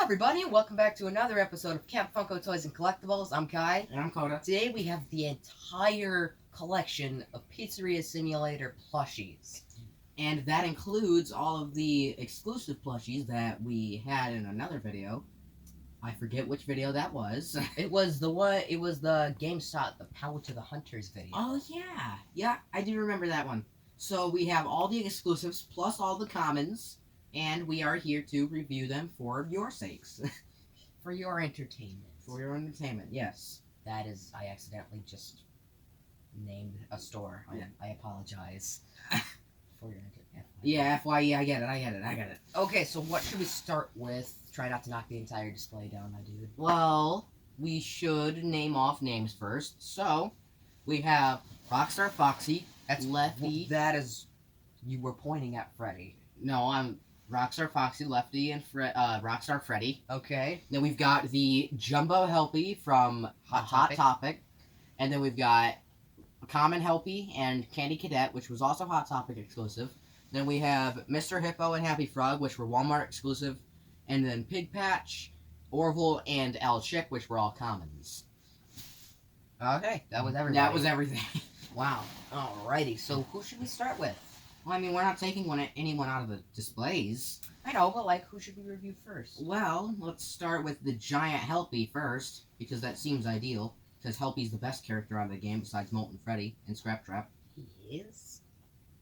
everybody, and welcome back to another episode of Camp Funko Toys and Collectibles. I'm Kai. And I'm Coda. Today we have the entire collection of Pizzaria Simulator plushies. And that includes all of the exclusive plushies that we had in another video. I forget which video that was. It was the GameStop, the Power to the Hunters video. Oh, yeah. Yeah, I do remember that one. So we have all the exclusives plus all the commons. And we are here to review them for your sakes. For your entertainment. For your entertainment, yes. That is, I accidentally just named a store. Yeah. I apologize. For your entertainment. Yeah, FYE, I get it. Okay, so what should we start with? Try not to knock the entire display down, my dude. Well, we should name off names first. So, we have Rockstar Foxy, That's Lefty. That is, you were pointing at Freddy. No, I'm Rockstar Foxy, Lefty, and Rockstar Freddy. Okay. Then we've got the Jumbo Helpy from Hot Topic. And then we've got Common Helpy and Candy Cadet, which was also Hot Topic exclusive. Then we have Mr. Hippo and Happy Frog, which were Walmart exclusive. And then Pig Patch, Orville, and El Chick, which were all commons. Okay, that was everything. That was everything. Wow. Alrighty, so who should we start with? Well, I mean, we're not taking anyone out of the displays. I know, but like, who should we review first? Well, let's start with the giant Helpy first, because that seems ideal. Because Helpy's the best character out of the game besides Molten Freddy and Scrap Trap. He is?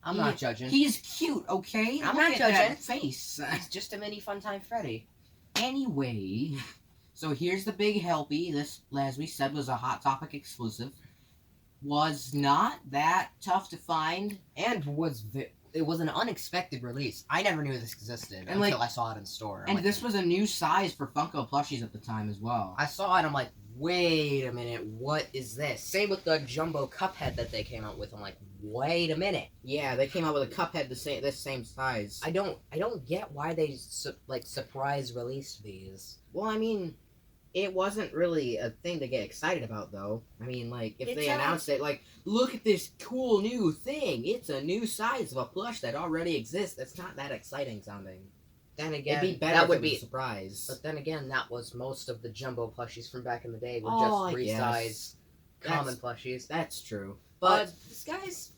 I'm not judging. He's cute, okay? I'm Look not at judging. that face. He's just a mini Funtime Freddy. Anyway, so here's the big Helpy. This, as we said, was a Hot Topic exclusive. Was not that tough to find. And it was an unexpected release. I never knew this existed And, until I saw it in store. And this was a new size for Funko plushies at the time as well. I saw it, I'm like, wait a minute, what is this? Same with the Jumbo Cuphead that they came out with. I'm like, wait a minute. Yeah, they came out with a Cuphead this same size. I don't get why they surprise released these. Well, I mean, it wasn't really a thing to get excited about, though. I mean, like, if they announced it, like, look at this cool new thing. It's a new size of a plush that already exists. That's not that exciting sounding. Then again, it'd be better if it was a surprise. But then again, that was most of the Jumbo plushies from back in the day were Oh, just resized yes. common plushies. That's true. But this guy's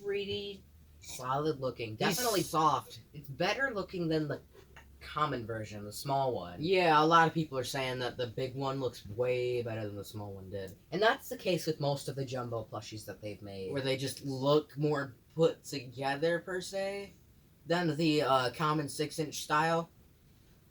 pretty solid looking. Definitely He's soft. It's better looking than the common version, the small one. Yeah, a lot of people are saying that the big one looks way better than the small one did. And that's the case with most of the Jumbo plushies that they've made. Where they just look more put together, per se, than the common 6-inch style.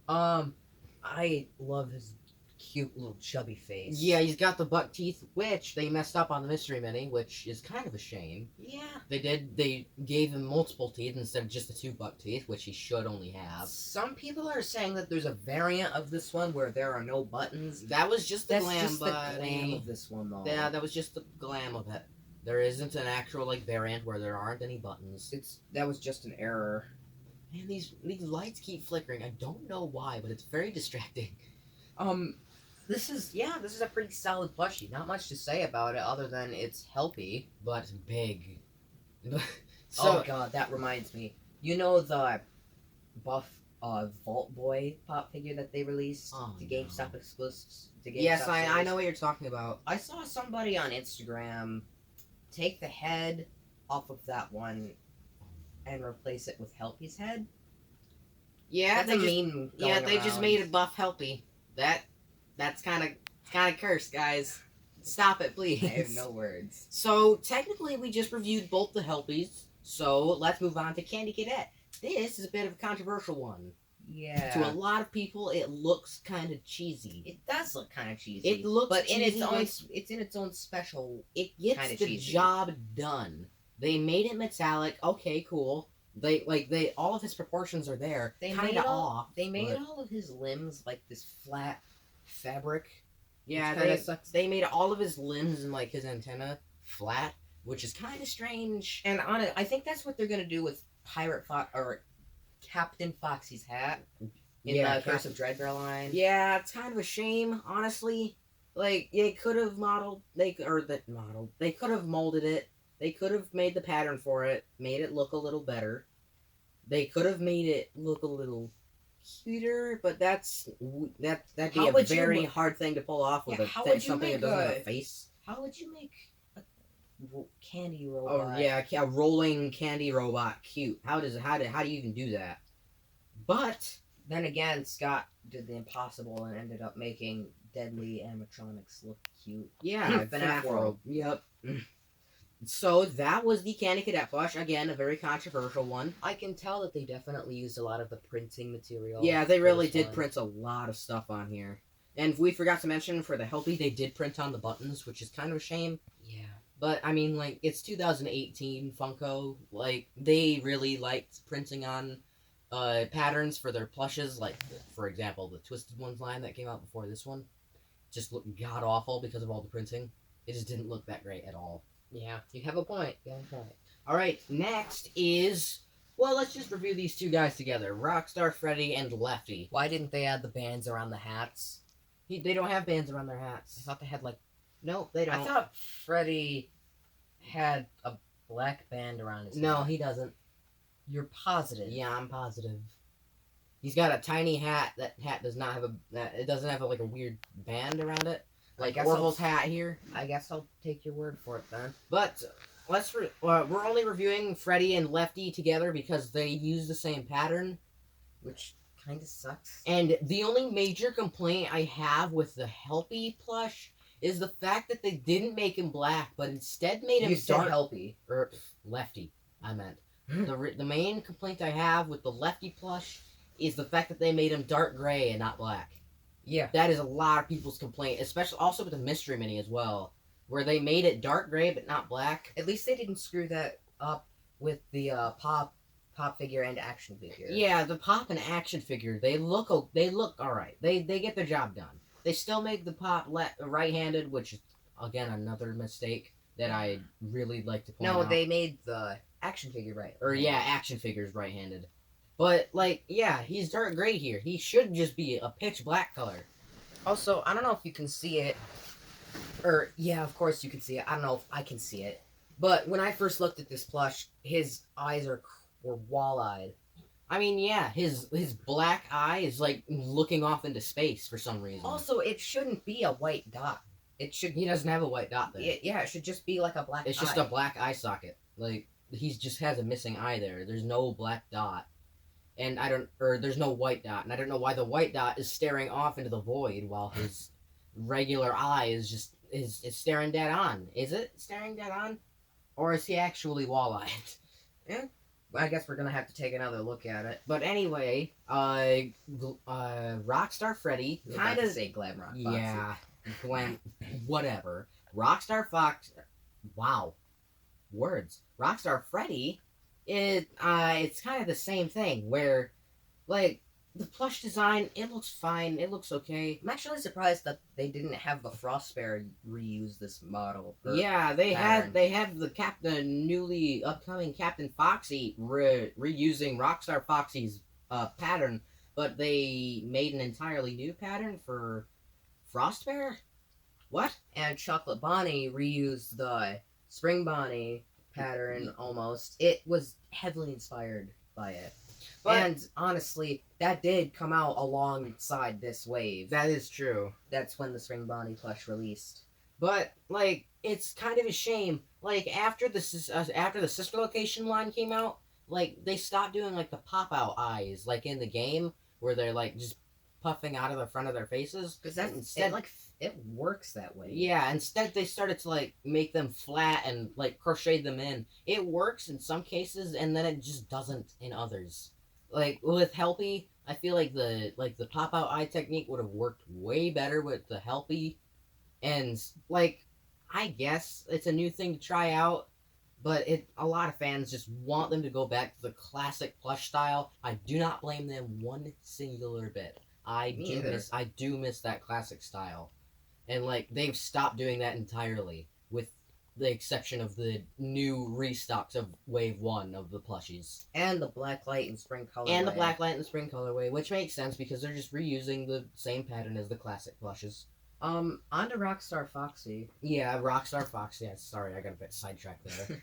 I love his cute little chubby face. Yeah, he's got the buck teeth, which they messed up on the Mystery Mini, which is kind of a shame. Yeah. They gave him multiple teeth instead of just the 2 buck teeth, which he should only have. Some people are saying that there's a variant of this one where there are no buttons. That was just the That's glam, just the glam of this one, though. Yeah, that was just the glam of it. There isn't an actual, like, variant where there aren't any buttons. That was just an error. Man, these lights keep flickering. I don't know why, but it's very distracting. This is a pretty solid plushie. Not much to say about it other than it's Helpy. But it's big. Oh god, that reminds me. You know the buff Vault Boy pop figure that they released to GameStop exclusives? Yes, I know what you're talking about. I saw somebody on Instagram take the head off of that one and replace it with Helpy's head. Yeah, That's a meme going they just around. made a buff Helpy. That's kind of cursed, guys. Stop it, please. I have no words. So technically, we just reviewed both the Helpies. So let's move on to Candy Cadet. This is a bit of a controversial one. Yeah. To a lot of people, it looks kind of cheesy. It does look kind of cheesy. It looks but cheesy, it's in its own special. It gets kinda the cheesy. job done. They made it metallic. Okay, cool. They all of his proportions are there. They Kind made of all- off. They made but- all of his limbs like this flat fabric. Yeah, Which kinda sucks. they made all of his limbs and like his antenna flat, which is kind of strange. And on it, I think that's what they're gonna do with Captain Foxy's hat in the Curse of Dreadbear line. Yeah, it's kind of a shame, honestly. Like they could have They could have molded it. They could have made the pattern for it, made it look a little better. They could have made it look a little cuter, but that'd be How a would you very ma- hard thing to pull off with Yeah, how would you something make that doesn't have a- a face. How would you make a candy Oh robot? yeah, a rolling candy robot cute. How do you even do that? But Then again, Scott did the impossible and ended up making deadly animatronics look cute. yeah, FNAF World. Yep. So that was the Candy Cadet plush. Again, a very controversial one. I can tell that they definitely used a lot of the printing material. Yeah, they for really this did one. print a lot of stuff on here. And we forgot to mention for the Helpy, they did print on the buttons, which is kind of a shame. Yeah. But I mean, like, it's 2018 Funko. Like, they really liked printing on patterns for their plushes. Like, for example, the Twisted Ones line that came out before this one just looked god awful because of all the printing. It just didn't look that great at all. Yeah, you have a point. All right, next is, well, let's just review these two guys together: Rockstar Freddy and Lefty. Why didn't they add the bands around the hats? They don't have bands around their I hats. thought they had like. No, they don't. I thought Freddy had a black band around his No, head. he doesn't. You're positive. Yeah, I'm positive. He's got a tiny hat. That hat does not have it doesn't have like a weird band around it, like guess Orville's hat here. I guess I'll take your word for it then. But we're only reviewing Freddy and Lefty together because they use the same pattern. Which kind of sucks. And the only major complaint I have with the Helpy plush is the fact that they didn't make him black, but instead made him You said dark. Helpy. Or Lefty, I meant. The main complaint I have with the Lefty plush is the fact that they made him dark gray and not black. Yeah. That is a lot of people's complaint, especially also with the Mystery Mini as well, where they made it dark gray but not black. At least they didn't screw that up with the pop figure and action figure. Yeah, the Pop and action figure, they look all right. They get their job done. They still make the Pop right-handed, which is again another mistake that I really like to point out. No, they made the action figure right. Or yeah, action figures right-handed. But like, yeah, he's dark gray here. He should just be a pitch black color. Also, I don't know if you can see it. Or yeah, of course you can see it. I don't know if I can see it. But when I first looked at this plush, his eyes were wall-eyed. I mean, yeah, his black eye is like looking off into space for some reason. Also, it shouldn't be a white dot. It should. He doesn't have a white dot there. It should just be like a black. It's just a black eye socket. Like he just has a missing eye there. There's no black dot, and there's no white dot, and I don't know why the white dot is staring off into the void while his regular eye is staring dead on. Is it staring dead on, or is he actually wall-eyed? Yeah. I guess we're gonna have to take another look at it. But anyway, Rockstar Freddy kind of say glam rock. Foxy. yeah, Gwen, whatever. Rockstar Fox, wow, words. Rockstar Freddy, it's kind of the same thing where, like, the plush design, it looks fine, it looks okay. I'm actually surprised that they didn't have the Frostbear reuse this model. Yeah, they pattern. have the newly upcoming Captain Foxy reusing Rockstar Foxy's pattern, but they made an entirely new pattern for Frostbear. What? And Chocolate Bonnie reused the Spring Bonnie pattern almost. It was heavily inspired by it. And honestly, that did come out alongside this wave. That is true. That's when the Spring Bonnie plush released. But like, it's kind of a shame. Like after the sister location line came out, like they stopped doing like the pop out eyes, like in the game where they're like just puffing out of the front of their faces. Because that instead, it works that way. Yeah, instead they started to like make them flat and like crochet them in. It works in some cases, and then it just doesn't in others. Like with Helpy, I feel like the pop out eye technique would have worked way better with the Helpy, and like I guess it's a new thing to try out, but a lot of fans just want them to go back to the classic plush style. I do not blame them one singular bit. I do miss that classic style, and like they've stopped doing that entirely with the exception of the new restocks of Wave 1 of the plushies. And the Black Light and Spring colorway. And the Black Light and Spring colorway, which makes sense because they're just reusing the same pattern as the classic plushes. On to Rockstar Foxy. Yeah, Rockstar Foxy. Yeah, sorry, I got a bit sidetracked there.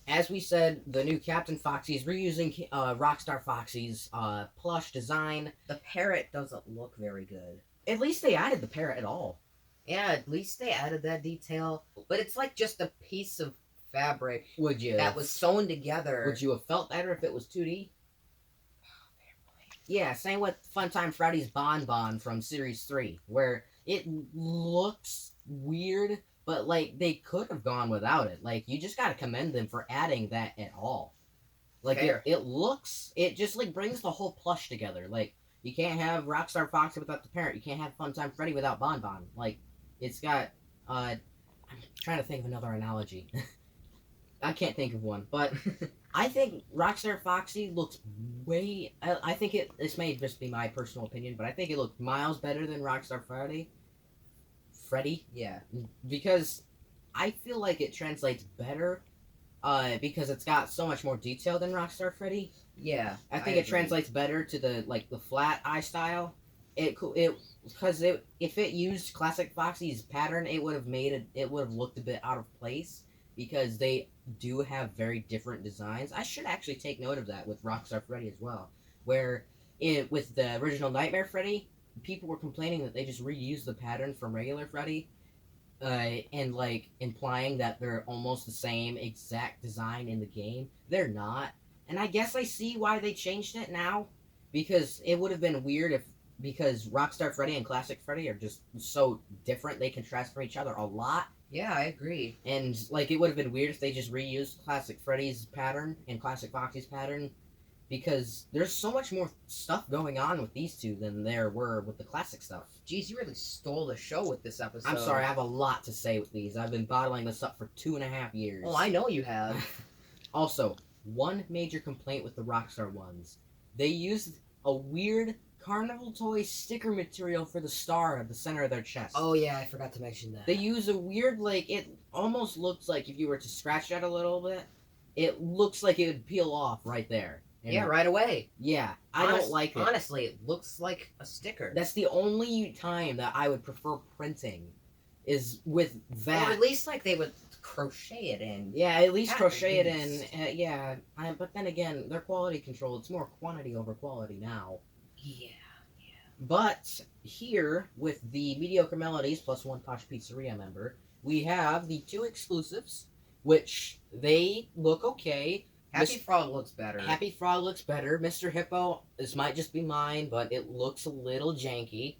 as we said, the new Captain Foxy is reusing Rockstar Foxy's plush design. The parrot doesn't look very good. At least they added the parrot at all. Yeah, at least they added that detail. But it's like just a piece of fabric that was sewn together. Would you have felt better if it was 2D? Yeah, same with Funtime Freddy's Bonbon from Series 3, where it looks weird, but, like, they could have gone without it. Like, you just gotta commend them for adding that at all. Like, it just, like, brings the whole plush together. Like, you can't have Rockstar Foxy without the parrot. You can't have Funtime Freddy without Bonbon. Like, it's got, I'm trying to think of another analogy. I can't think of one, but I think Rockstar Foxy looks way. I think this may just be my personal opinion, but I think it looks miles better than Rockstar Freddy. Yeah. Because I feel like it translates better, because it's got so much more detail than Rockstar Freddy. Yeah. I think it translates better to the flat eye style. Because if it used classic Foxy's pattern, it would have looked a bit out of place. Because they do have very different designs. I should actually take note of that with Rockstar Freddy as well. Where, with the original Nightmare Freddy, people were complaining that they just reused the pattern from regular Freddy, and, like, implying that they're almost the same exact design in the game. They're not. And I guess I see why they changed it now. Because it would have been weird because Rockstar Freddy and Classic Freddy are just so different, they contrast from each other a lot. Yeah, I agree. And, like, it would have been weird if they just reused Classic Freddy's pattern and Classic Foxy's pattern, because there's so much more stuff going on with these two than there were with the classic stuff. Jeez, you really stole the show with this episode. I'm sorry, I have a lot to say with these. I've been bottling this up for 2.5 years. Oh, I know you have. Also, one major complaint with the Rockstar ones. They used a weird Carnival Toy sticker material for the star at the center of their chest. Oh yeah, I forgot to mention that. They use a weird, like, it almost looks like if you were to scratch it a little bit, it looks like it would peel off right there. And yeah, right away. Yeah, I don't like it. Honestly, it looks like a sticker. That's the only time that I would prefer printing, is with that. Or at least, like, they would crochet it in. Yeah, at least crochet it in. Yeah, but then again, their quality control, it's more quantity over quality now. Yeah. But here, with the Mediocre Melodies plus one Posh Pizzeria member, we have the two exclusives, which they look okay. Happy Frog looks better. Happy Frog looks better. Mr. Hippo, this might just be mine, but it looks a little janky.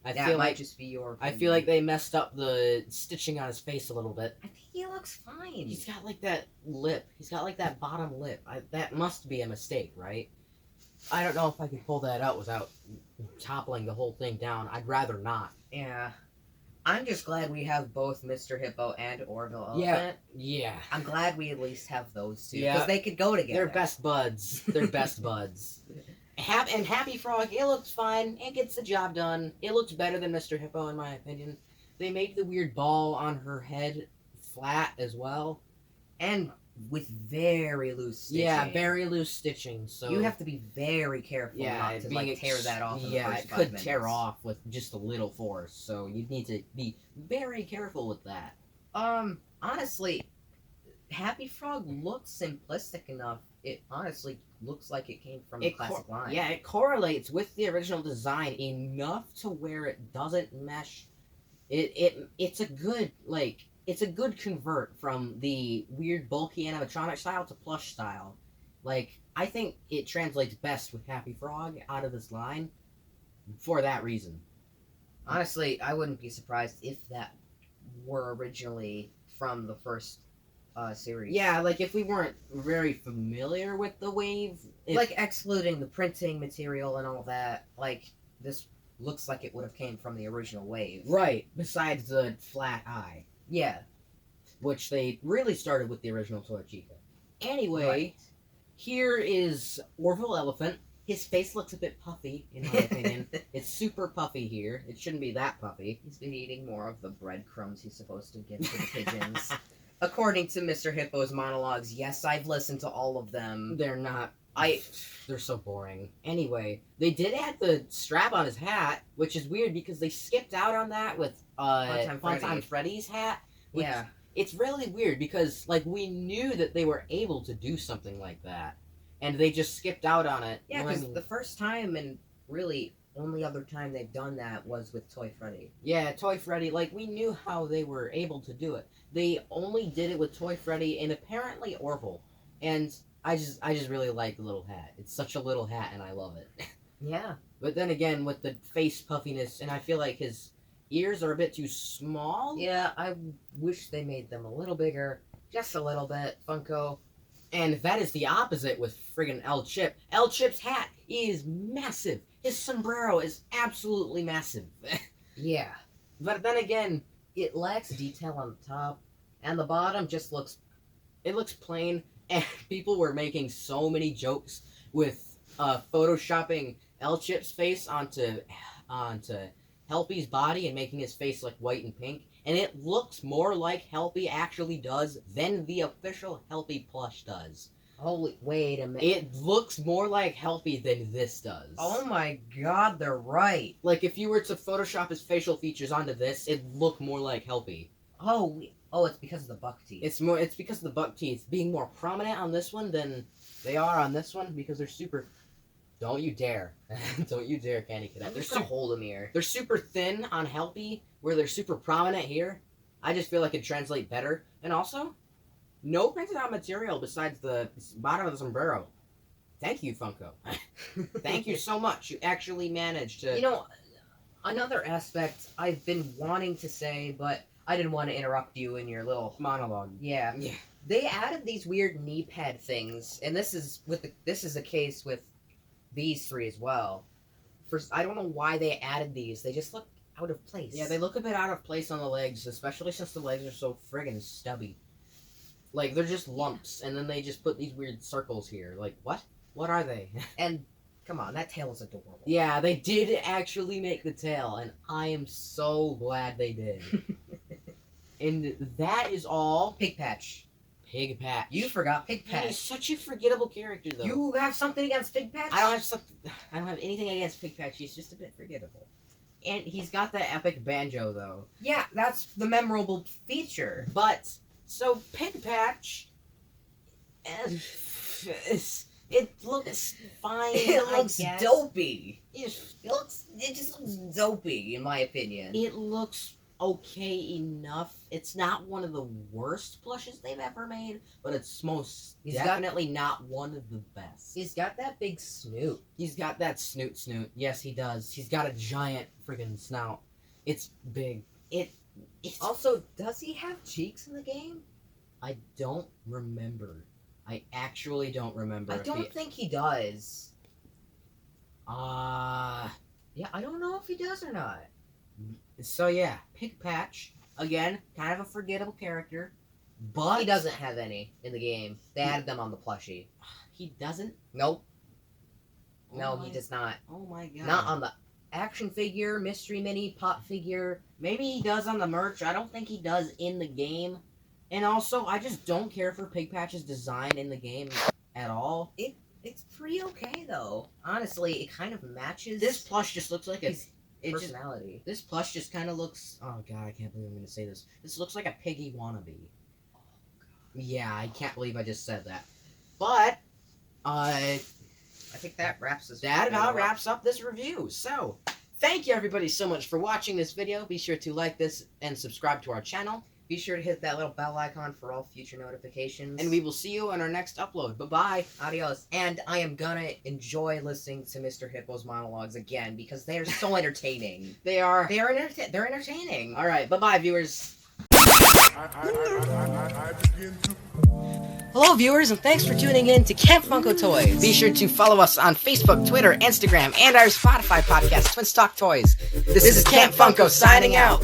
I feel like they messed up the stitching on his face a little bit. I think he looks fine. He's got like that lip. He's got like that bottom lip. That must be a mistake, right? I don't know if I can pull that out without toppling the whole thing down. I'd rather not. Yeah. I'm just glad we have both Mr. Hippo and Orville Elephant. Yeah. I'm glad we at least have those two. Yeah. Because they could go together. They're best buds. They're best buds. And Happy Frog, it looks fine. It gets the job done. It looks better than Mr. Hippo, in my opinion. They make the weird ball on her head flat as well. And with very loose stitching. Yeah, very loose stitching. So you have to be very careful not to like tear that off. Yeah, it could tear off with just a little force. So you need to be very careful with that. Honestly, Happy Frog looks simplistic enough. It honestly looks like it came from the classic line. Yeah, it correlates with the original design enough to where it doesn't mesh. It's a good It's a good convert from the weird bulky animatronic style to plush style. Like, I think it translates best with Happy Frog out of this line for that reason. Honestly, I wouldn't be surprised if that were originally from the first series. Yeah, like if we weren't very familiar with the wave. Like, excluding the printing material and all that, like, this looks like it would have came from the original wave. Right, besides the flat eye. Yeah. Which they really started with the original Toy Chica. Anyway, Here is Orville Elephant. His face looks a bit puffy, in my opinion. It's super puffy here. It shouldn't be that puffy. He's been eating more of the breadcrumbs he's supposed to give to the pigeons. According to Mr. Hippo's monologues, yes, I've listened to all of them. They're not... They're so boring. Anyway, they did add the strap on his hat, which is weird because they skipped out on that with Funtime Freddy's hat. Yeah. it's really weird because, like, we knew that they were able to do something like that, and they just skipped out on it. Yeah, because the first time and really only other time they've done that was with Toy Freddy. Yeah, Toy Freddy, like, we knew how they were able to do it. They only did it with Toy Freddy and apparently Orville. And I just really like the little hat. It's such a little hat, and I love it. Yeah. But then again, with the face puffiness, and I feel like his ears are a bit too small. Yeah, I wish they made them a little bigger. Just a little bit, Funko. And that is the opposite with friggin' El Chip. El Chip's hat is massive. His sombrero is absolutely massive. Yeah. But then again, it lacks detail on the top, and the bottom just looks... It looks plain, and people were making so many jokes with photoshopping El Chip's face onto Helpy's body and making his face like white and pink. And it looks more like Helpy actually does than the official Helpy plush does. Holy, wait a minute. It looks more like Helpy than this does. Oh my god, they're right. Like, if you were to Photoshop his facial features onto this, it'd look more like Helpy. Oh, it's because of the buck teeth. It's because of the buck teeth being more prominent on this one than they are on this one, because they're super... Don't you dare. Don't you dare, Candy Cadet. They're so hold them here. They're super thin on Helpy, where they're super prominent here. I just feel like it'd translate better. And also, no printed out material besides the bottom of the sombrero. Thank you, Funko. Thank you so much. You actually managed to... You know, another aspect I've been wanting to say, but I didn't want to interrupt you in your little... monologue. Yeah. They added these weird knee pad things, and this is a case with these three as well. I don't know why they added these. They just look out of place. Yeah, they look a bit out of place on the legs, especially since the legs are so friggin' stubby. Like, they're just lumps, and then they just put these weird circles here. Like, what? What are they? And, come on, that tail is adorable. Yeah, they did actually make the tail, and I am so glad they did. And that is all... Pig Patch. Pig Patch. You forgot Pig Patch. He's such a forgettable character, though. You have something against Pig Patch? I don't have anything against Pig Patch. He's just a bit forgettable. And he's got that epic banjo, though. Yeah, that's the memorable feature. But, so Pig Patch... It looks fine. It looks dopey. It just looks dopey, in my opinion. It looks okay enough. It's not one of the worst plushes they've ever made, but it's most definitely not one of the best. He's got that big snoot. He's got that snoot. Yes, he does. He's got a giant friggin' snout. It's big. It's also, does he have cheeks in the game? I don't remember. I actually don't remember. I don't think he does. Yeah, I don't know if he does or not. So yeah, Pig Patch, again, kind of a forgettable character, but... He doesn't have any in the game. They added them on the plushie. He doesn't? Nope. Oh no, he does not. Oh my god. Not on the action figure, mystery mini, pop figure. Maybe he does on the merch. I don't think he does in the game. And also, I just don't care for Pig Patch's design in the game at all. It's pretty okay, though. Honestly, it kind of matches... This plush just looks like a... personality. This plush just kind of looks... Oh god, I can't believe I'm going to say this. This looks like a piggy wannabe. Oh god. Yeah, I can't believe I just said that. But, I think that wraps this. That about wraps up this review. So, thank you everybody so much for watching this video. Be sure to like this and subscribe to our channel. Be sure to hit that little bell icon for all future notifications. And we will see you on our next upload. Bye-bye. Adios. And I am gonna enjoy listening to Mr. Hippo's monologues again because they are so entertaining. They're entertaining. All right. Bye-bye, viewers. Hello, viewers, and thanks for tuning in to Camp Funko Toys. Be sure to follow us on Facebook, Twitter, Instagram, and our Spotify podcast, Twins Talk Toys. This is Camp Funko signing out.